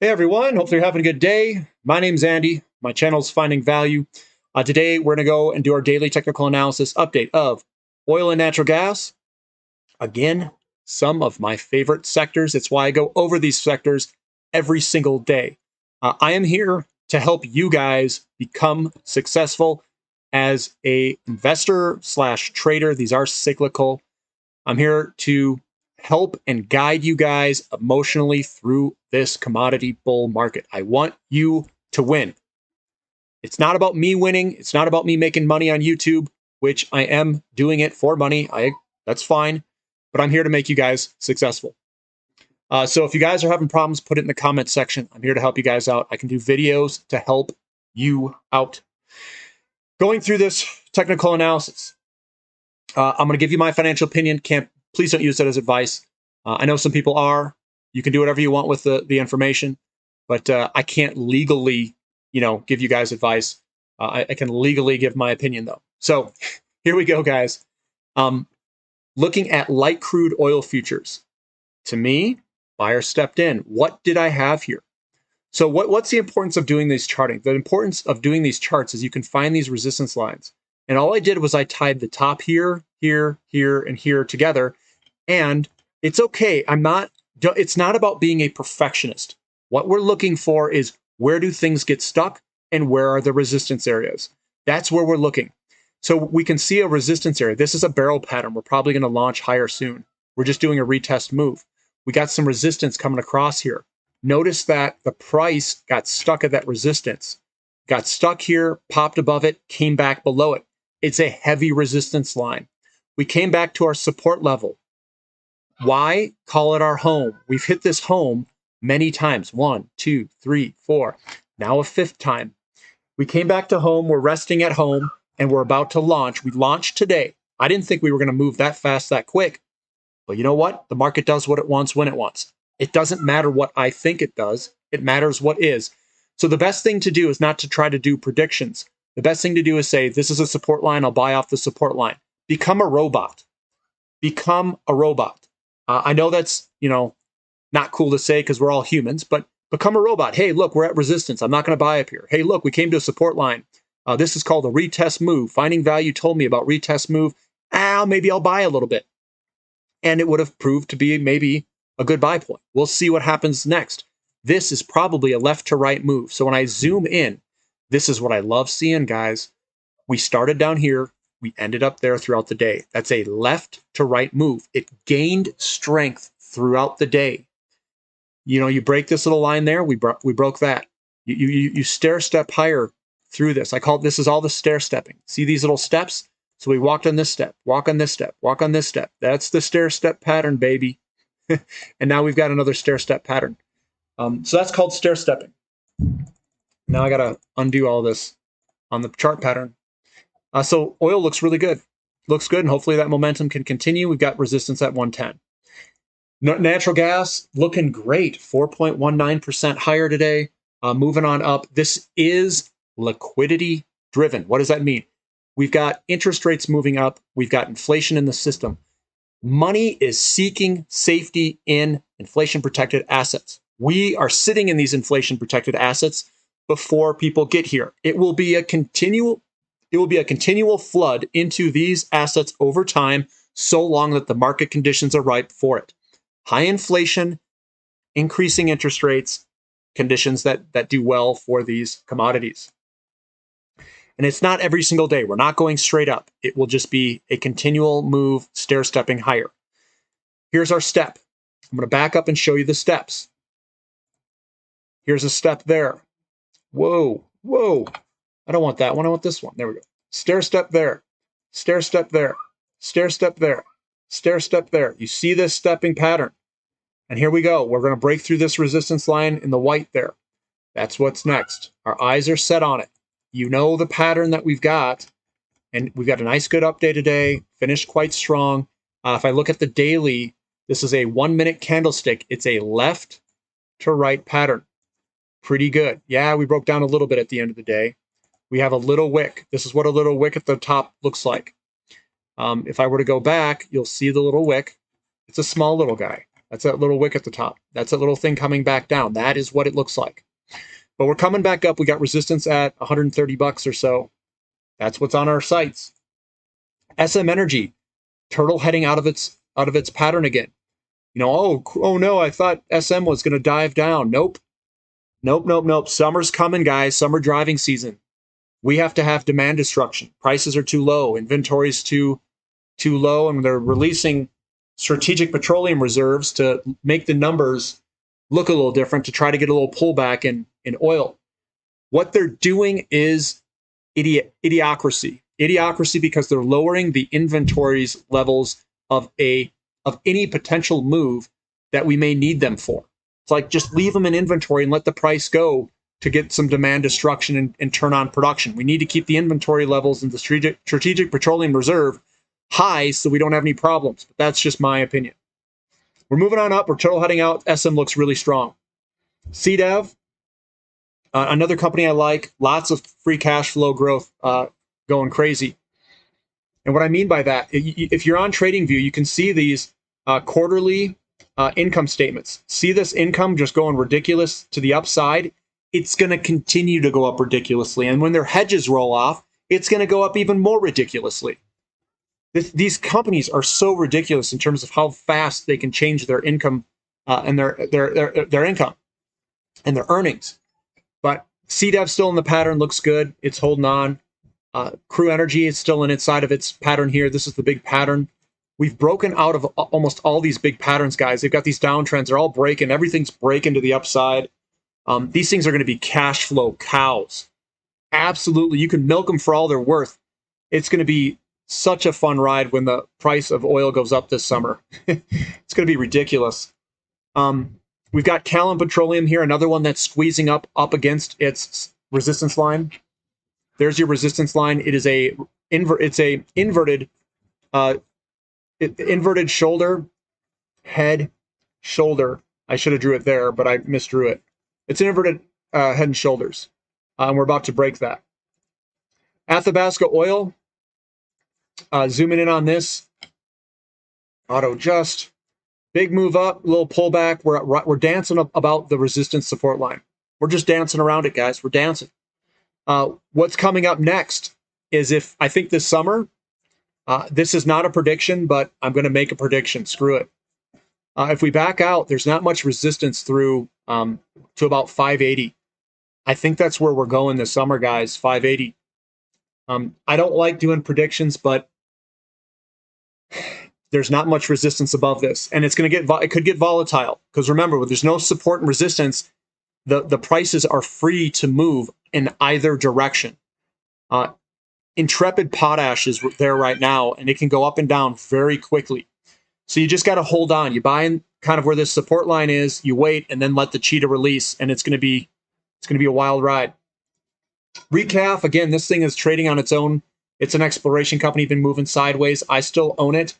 Hey everyone, hopefully you're having a good day. My name's Andy. My channel's Finding Value. Today we're going to go and do our daily technical analysis update of oil and natural gas. Again, some of my favorite sectors. It's why I go over these sectors every single day. I am here to help you guys become successful as a investor slash trader. These are cyclical. I'm here to help and guide you guys emotionally through this commodity bull market. I want you to win. It's not about me winning. It's not about me making money on YouTube, which I am doing it for money. That's fine, but I'm here to make you guys successful. So if you guys are having problems, put it in the comment section. I'm here to help you guys out. I can do videos to help you out. Going through this technical analysis, I'm going to give you my financial opinion. Please don't use that as advice. I know some people are. You can do whatever you want with the information, but I can't legally, give you guys advice. I can legally give my opinion though. So here we go, guys. Looking at light crude oil futures. To me, buyer stepped in. What did I have here? So what's the importance of doing these charting? The importance of doing these charts is you can find these resistance lines. And all I did was I tied the top here, here, here, and here together. And it's okay. It's not about being a perfectionist. What we're looking for is where do things get stuck and where are the resistance areas? That's where we're looking. So we can see a resistance area. This is a barrel pattern. We're probably going to launch higher soon. We're just doing a retest move. We got some resistance coming across here. Notice that the price got stuck at that resistance. Got stuck here, popped above it, came back below it. It's a heavy resistance line. We came back to our support level. Why call it our home? We've hit this home many times. 1, 2, 3, 4. Now a fifth time. We came back to home. We're resting at home and we're about to launch. We launched today. I didn't think we were going to move that fast, that quick. But you know what? The market does what it wants when it wants. It doesn't matter what I think it does. It matters what is. So the best thing to do is not to try to do predictions. The best thing to do is say, this is a support line. I'll buy off the support line. Become a robot. Become a robot. I know that's, not cool to say because we're all humans, but become a robot. Hey, look, we're at resistance. I'm not going to buy up here. Hey, look, we came to a support line. This is called a retest move. Finding Value told me about retest move. Maybe I'll buy a little bit. And it would have proved to be maybe a good buy point. We'll see what happens next. This is probably a left to right move. So when I zoom in, this is what I love seeing, guys. We started down here. We ended up there throughout the day. That's a left to right move. It gained strength throughout the day. You break this little line there. We broke that. You stair step higher through this. This is all the stair stepping. See these little steps? So we walked on this step, walk on this step, walk on this step. That's the stair step pattern, baby. And now we've got another stair step pattern. So that's called stair stepping. Now I got to undo all this on the chart pattern. So oil looks really good. Looks good, and hopefully that momentum can continue. We've got resistance at 110. Natural gas looking great, 4.19% higher today. Moving on up. This is liquidity driven. What does that mean? We've got interest rates moving up. We've got inflation in the system. Money is seeking safety in inflation-protected assets. We are sitting in these inflation-protected assets before people get here. It will be a continual flood into these assets over time, so long that the market conditions are ripe for it. High inflation, increasing interest rates, conditions that do well for these commodities. And it's not every single day. We're not going straight up. It will just be a continual move, stair-stepping higher. Here's our step. I'm going to back up and show you the steps. Here's a step there. Whoa. I don't want that one. I want this one. There we go. Stair step there. Stair step there. Stair step there. Stair step there. You see this stepping pattern. And here we go. We're going to break through this resistance line in the white there. That's what's next. Our eyes are set on it. You know the pattern that we've got. And we've got a nice good update today. Finished quite strong. If I look at the daily, this is a 1-minute candlestick. It's a left to right pattern. Pretty good. Yeah, we broke down a little bit at the end of the day. We have a little wick. This is what a little wick at the top looks like. If I were to go back, you'll see the little wick. It's a small little guy. That's that little wick at the top. That's that little thing coming back down. That is what it looks like. But we're coming back up. We got resistance at 130 bucks or so. That's what's on our sights. SM Energy, turtle heading out of its pattern again. You know, oh no, I thought SM was going to dive down. Nope. Nope. Summer's coming, guys. Summer driving season. We have to have demand destruction. Prices are too low. Inventories too low, and they're releasing strategic petroleum reserves to make the numbers look a little different, to try to get a little pullback in oil. What they're doing is idiocracy. Idiocracy because they're lowering the inventories levels of any potential move that we may need them for. It's like, just leave them in inventory and let the price go to get some demand destruction and turn on production. We need to keep the inventory levels in the strategic petroleum reserve high so we don't have any problems. But that's just my opinion. We're moving on up. We're turtle heading out. SM looks really strong. CDEV, another company I like. Lots of free cash flow growth going crazy. And what I mean by that, if you're on TradingView, you can see these quarterly income statements. See this income just going ridiculous to the upside? It's going to continue to go up ridiculously. And when their hedges roll off, it's going to go up even more ridiculously. These companies are so ridiculous in terms of how fast they can change their income and their income and their earnings. But CDEV still in the pattern, looks good. It's holding on. Crude Energy is still inside of its pattern here. This is the big pattern. We've broken out of almost all these big patterns, guys. They've got these downtrends. They're all breaking. Everything's breaking to the upside. These things are going to be cash flow cows. Absolutely. You can milk them for all they're worth. It's going to be such a fun ride when the price of oil goes up this summer. It's going to be ridiculous. We've got Callum Petroleum here, another one that's squeezing up against its resistance line. There's your resistance line. It is inverted shoulder, head, shoulder. I should have drew it there, but I misdrew it. It's an inverted head and shoulders. And we're about to break that. Athabasca Oil, zooming in on this. Auto adjust. Big move up, little pullback. We're dancing about the resistance support line. We're just dancing around it, guys. We're dancing. What's coming up next is, if I think this summer, this is not a prediction, but I'm going to make a prediction. Screw it. If we back out, there's not much resistance through to about 580. I think that's where we're going this summer, guys. 580. I don't like doing predictions, but there's not much resistance above this, and it could get volatile, because remember, when there's no support and resistance, the prices are free to move in either direction. Intrepid Potash is there right now, and it can go up and down very quickly. So you just got to hold on. You buy in kind of where this support line is, you wait, and then let the cheetah release, and it's going to be a wild ride. Recaf, again, this thing is trading on its own. It's an exploration company, been moving sideways. I still own it.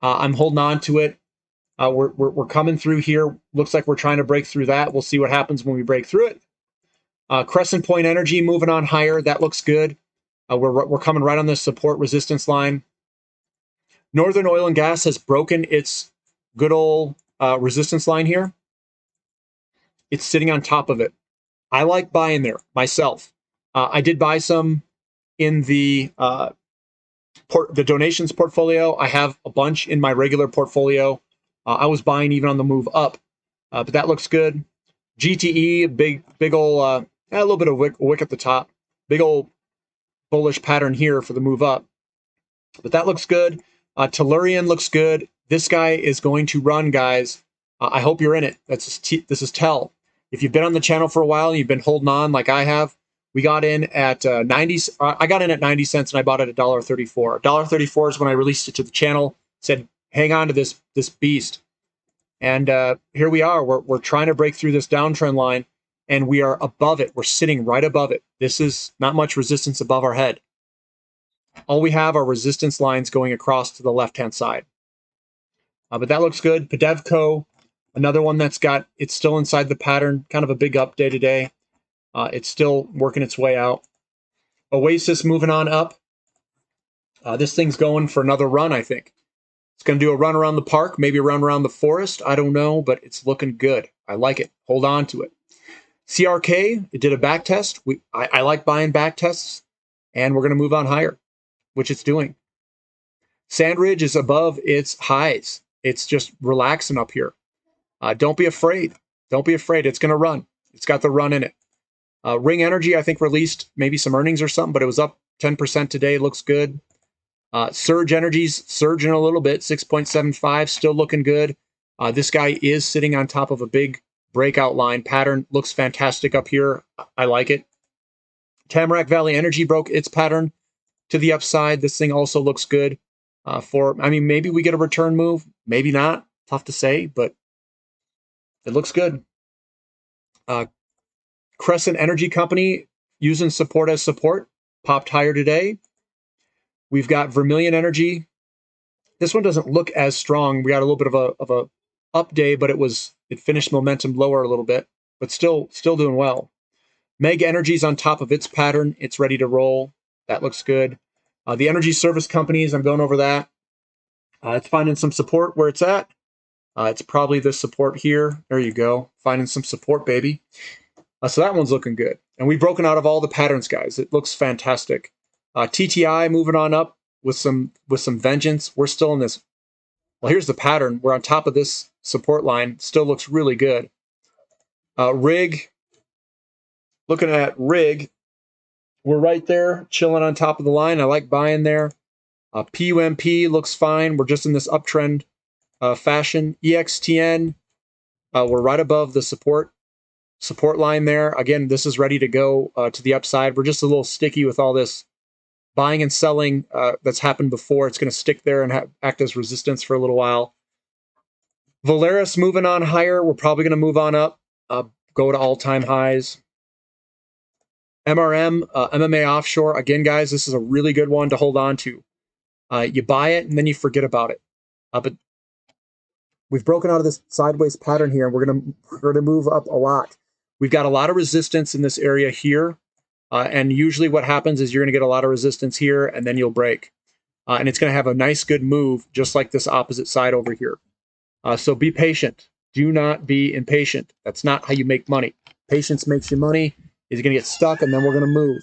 I'm holding on to it. We're coming through here. Looks like we're trying to break through that. We'll see what happens when we break through it. Crescent Point Energy moving on higher. That looks good. We're coming right on this support resistance line. Northern Oil and Gas has broken its good old resistance line here. It's sitting on top of it. I like buying there myself. I did buy some in the donations portfolio. I have a bunch in my regular portfolio. I was buying even on the move up, but that looks good. GTE, big old, a little bit of wick at the top. Big old bullish pattern here for the move up, but that looks good. Tellurian looks good. This guy is going to run, guys. I hope you're in it. This is Tell. If you've been on the channel for a while and you've been holding on like I have, we got in at 90. I got in at 90 cents and I bought it at $1.34. $1.34 is when I released it to the channel. Said, hang on to this beast. And here we are. We're trying to break through this downtrend line, and we are above it. We're sitting right above it. This is not much resistance above our head. All we have are resistance lines going across to the left-hand side. But that looks good. Pedevco, another one it's still inside the pattern. Kind of a big up day today. It's still working its way out. Oasis moving on up. This thing's going for another run, I think. It's going to do a run around the park, maybe a run around the forest. I don't know, but it's looking good. I like it. Hold on to it. CRK, it did a back test. I like buying back tests, and we're going to move on higher, which it's doing. Sandridge is above its highs. It's just relaxing up here. Don't be afraid. Don't be afraid. It's going to run. It's got the run in it. Ring Energy, I think, released maybe some earnings or something, but it was up 10% today. Looks good. Surge Energy's surging a little bit, 6.75, still looking good. This guy is sitting on top of a big breakout line pattern. Looks fantastic up here. I like it. Tamarack Valley Energy broke its pattern to the upside. This thing also looks good. Maybe we get a return move. Maybe not. Tough to say, but it looks good. Crescent Energy Company using support as support. Popped higher today. We've got Vermilion Energy. This one doesn't look as strong. We got a little bit of a up day, but it finished momentum lower a little bit, but still doing well. Meg Energy's on top of its pattern. It's ready to roll. That looks good. The energy service companies, I'm going over that. It's finding some support where it's at. It's probably this support here. There you go. Finding some support, baby. So that one's looking good. And we've broken out of all the patterns, guys. It looks fantastic. TTI moving on up with some vengeance. We're still in this. Well, here's the pattern. We're on top of this support line. Still looks really good. Rig. Looking at Rig. We're right there, chilling on top of the line. I like buying there. PUMP looks fine. We're just in this uptrend fashion. EXTN, we're right above the support line there. Again, this is ready to go to the upside. We're just a little sticky with all this buying and selling that's happened before. It's going to stick there and act as resistance for a little while. Valeris moving on higher. We're probably going to move on up, go to all-time highs. MRM, MMA Offshore. Again, guys, this is a really good one to hold on to. You buy it, and then you forget about it. But we've broken out of this sideways pattern here, and we're gonna move up a lot. We've got a lot of resistance in this area here, and usually what happens is you're going to get a lot of resistance here, and then you'll break. And it's going to have a nice, good move, just like this opposite side over here. So be patient. Do not be impatient. That's not how you make money. Patience makes you money. Is going to get stuck, and then we're going to move.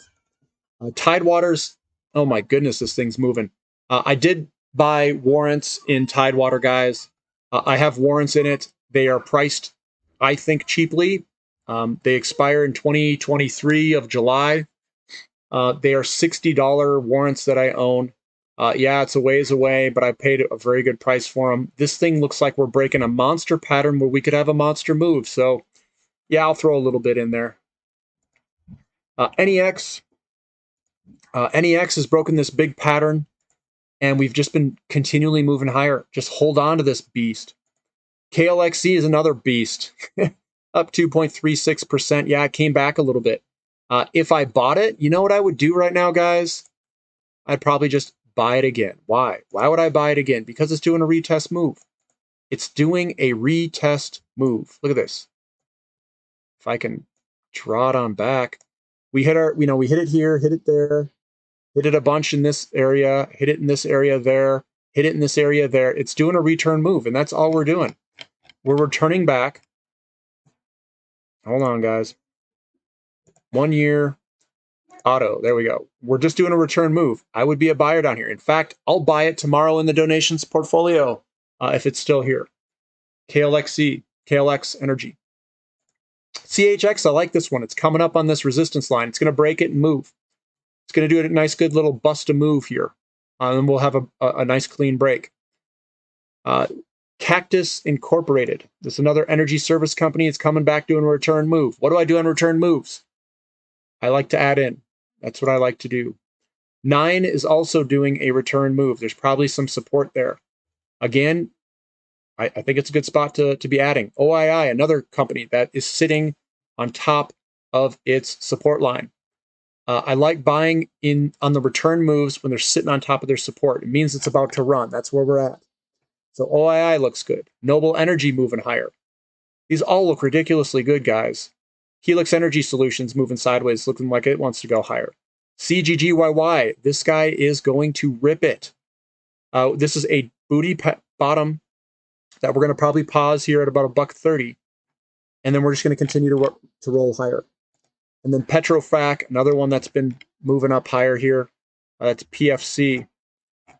Tidewaters, oh my goodness, this thing's moving. I did buy warrants in Tidewater, guys. I have warrants in it. They are priced, I think, cheaply. They expire in 2023 of July. They are $60 warrants that I own. Yeah, it's a ways away, but I paid a very good price for them. This thing looks like we're breaking a monster pattern where we could have a monster move. So, yeah, I'll throw a little bit in there. NEX. NEX has broken this big pattern, and we've just been continually moving higher. Just hold on to this beast. KLXC is another beast. Up 2.36%. Yeah, it came back a little bit. If I bought it, you know what I would do right now, guys? I'd probably just buy it again. Why? Why would I buy it again? Because it's doing a retest move. It's doing a retest move. Look at this. If I can draw it on back. We hit we hit it here, hit it there, hit it a bunch in this area, hit it in this area there, hit it in this area there. It's doing a return move, and that's all we're doing. We're returning back. Hold on, guys. 1 year auto. There we go. We're just doing a return move. I would be a buyer down here. In fact, I'll buy it tomorrow in the donations portfolio if it's still here. KLXC, KLX Energy. CHX, I like this one. It's coming up on this resistance line. It's going to break it and move. It's going to do a nice, good little bust a move here. And we'll have a nice, clean break. Cactus Incorporated. This is another energy service company. It's coming back doing a return move. What do I do on return moves? I like to add in. That's what I like to do. 9 is also doing a return move. There's probably some support there. Again, I think it's a good spot to be adding. OII, another company that is sitting on top of its support line. I like buying in on the return moves when they're sitting on top of their support. It means it's about to run. That's where we're at. So OII looks good. Noble Energy moving higher. These all look ridiculously good, guys. Helix Energy Solutions moving sideways, looking like it wants to go higher. CGGYY, this guy is going to rip it. This is a booty bottom that we're going to probably pause here at about $1.30, and then we're just going to continue to roll higher. And then Petrofrac, another one that's been moving up higher here. That's PFC,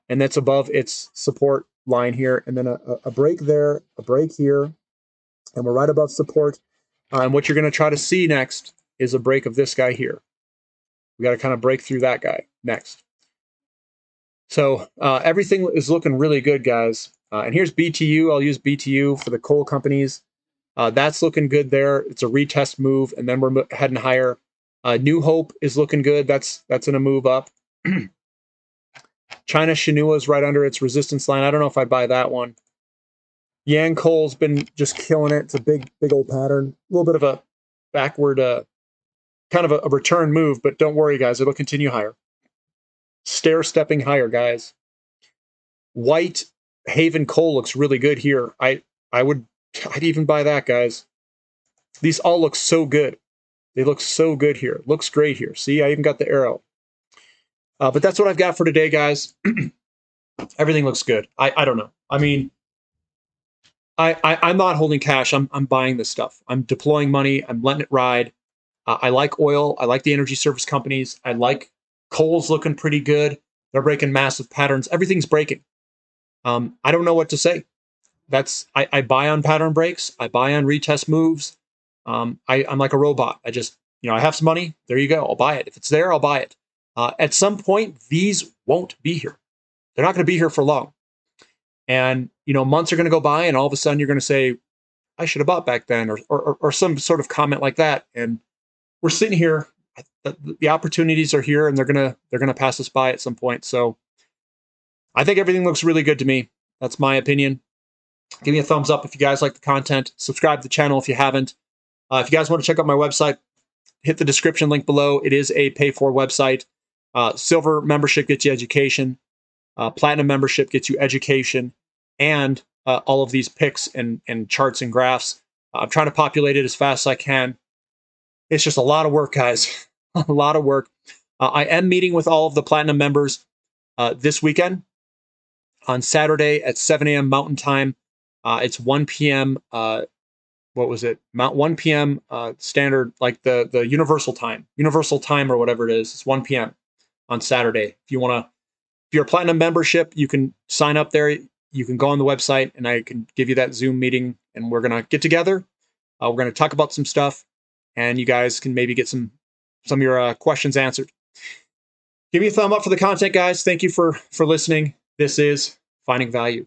and that's above its support line here. And then a break there, a break here, and we're right above support. And what you're going to try to see next is a break of this guy here. We got to kind of break through that guy next. So everything is looking really good, guys. And here's BTU. I'll use BTU for the coal companies. That's looking good there. It's a retest move, and then we're heading higher. New Hope is looking good. That's in a move up. China Shinua is right under its resistance line. I don't know if I buy that one. Yang Coal's been just killing it. It's a big old pattern. A little bit of a backward, kind of a return move, but don't worry, guys. It'll continue higher. Stair-stepping higher, guys. White Haven Coal looks really good here. I'd even buy that, guys. These all look so good. They look so good here. Looks great here. See, I even got the arrow. But that's what I've got for today, guys. Everything looks good. I don't know. I mean, I'm not holding cash. I'm buying this stuff. I'm deploying money. I'm letting it ride. I like oil. I like the energy service companies. I like coal's looking pretty good. They're breaking massive patterns. Everything's breaking. I don't know what to say. I buy on pattern breaks. I buy on retest moves. I'm like a robot. I just, I have some money. There you go. I'll buy it. If it's there, I'll buy it. At some point, these won't be here. They're not going to be here for long. And, months are going to go by, and all of a sudden you're going to say, I should have bought back then, or some sort of comment like that. And we're sitting here. The opportunities are here, and they're gonna pass us by at some point. So I think everything looks really good to me. That's my opinion. Give me a thumbs up if you guys like the content. Subscribe to the channel if you haven't. If you guys want to check out my website, hit the description link below. It is a pay-for website. Silver membership gets you education. Platinum membership gets you education and all of these picks and charts and graphs. I'm trying to populate it as fast as I can. It's just a lot of work, guys. A lot of work. I am meeting with all of the Platinum members this weekend on Saturday at 7 a.m. Mountain Time. It's 1 p.m. What was it? 1 p.m. Standard, like the Universal Time or whatever it is. It's 1 p.m. on Saturday. If you're a Platinum membership, you can sign up there. You can go on the website, and I can give you that Zoom meeting, and we're gonna get together. We're gonna talk about some stuff, and you guys can maybe get some of your questions answered. Give me a thumb up for the content, guys. Thank you for listening. This is Finding Value.